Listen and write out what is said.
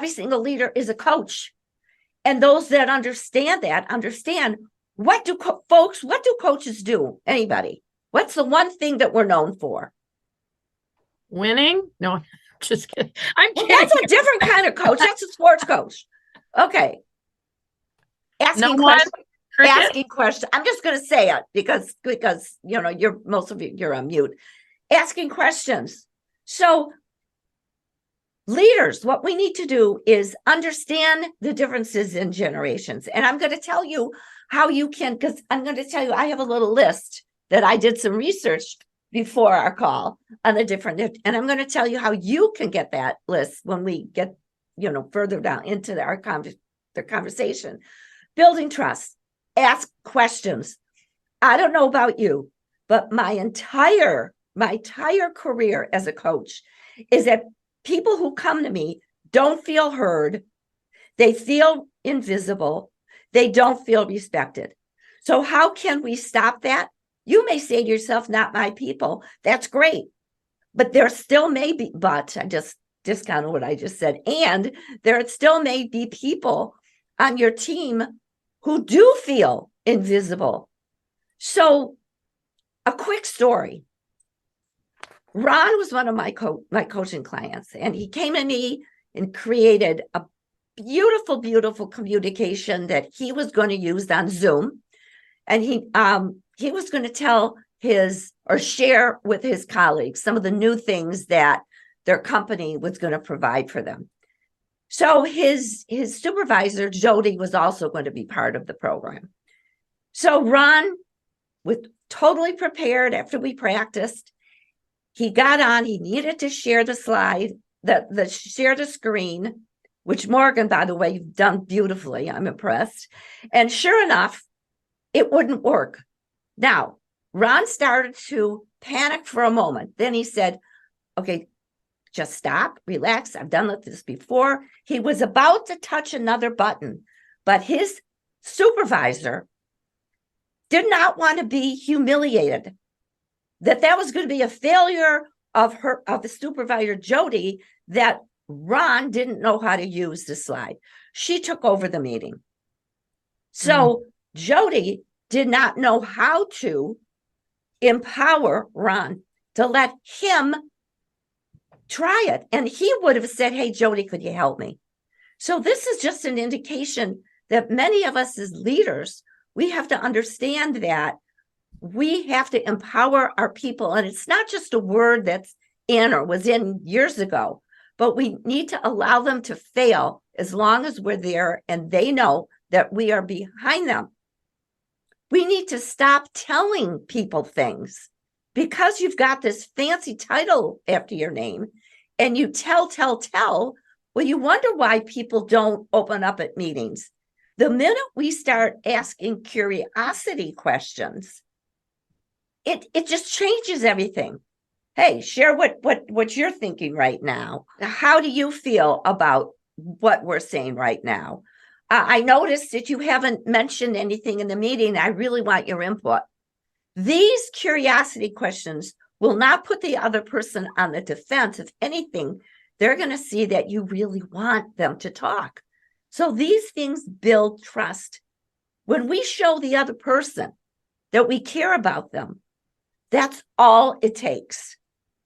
every single leader is a coach. And those that understand what do coaches do? Anybody? What's the one thing that we're known for? Winning? No, just kidding. I'm kidding. That's a different kind of coach. That's a sports coach. Okay. Asking questions. I'm just going to say it because you're on mute. Asking questions. So leaders, what we need to do is understand the differences in generations. And I'm going to tell you how you can, because I'm going to tell you, I have a little list that I did some research before our call on the different, and I'm going to tell you how you can get that list when we get, further down into the conversation. Building trust, ask questions. I don't know about you, but my entire career as a coach is that people who come to me don't feel heard. They feel invisible. They don't feel respected. So how can we stop that? You may say to yourself, not my people. That's great. But there still may be, but I just discounted what I just said. And there still may be people on your team who do feel invisible. So a quick story. Ron was one of my coaching clients, and he came to me and created a beautiful, beautiful communication that he was going to use on Zoom. And he was going to share with his colleagues some of the new things that their company was going to provide for them. So his supervisor, Jody, was also going to be part of the program. So Ron was totally prepared after we practiced. He got on, he needed to share the slide, share the screen, which Morgan, by the way, you've done beautifully. I'm impressed. And sure enough, it wouldn't work. Now, Ron started to panic for a moment. Then he said, okay, just stop, relax. I've done this before. He was about to touch another button, but his supervisor did not want to be humiliated. That was going to be a failure of the supervisor, Jody, that Ron didn't know how to use the slide. She took over the meeting. So Jody did not know how to empower Ron to let him try it. And he would have said, hey, Jody, could you help me? So this is just an indication that many of us as leaders, we have to understand that we have to empower our people. And it's not just a word that's in or was in years ago, but we need to allow them to fail as long as we're there and they know that we are behind them. We need to stop telling people things because you've got this fancy title after your name and you tell. Well, you wonder why people don't open up at meetings. The minute we start asking curiosity questions, it just changes everything. Hey, share what you're thinking right now. How do you feel about what we're saying right now? I noticed that you haven't mentioned anything in the meeting. I really want your input. These curiosity questions will not put the other person on the defense. If anything, they're going to see that you really want them to talk. So these things build trust. When we show the other person that we care about them, that's all it takes.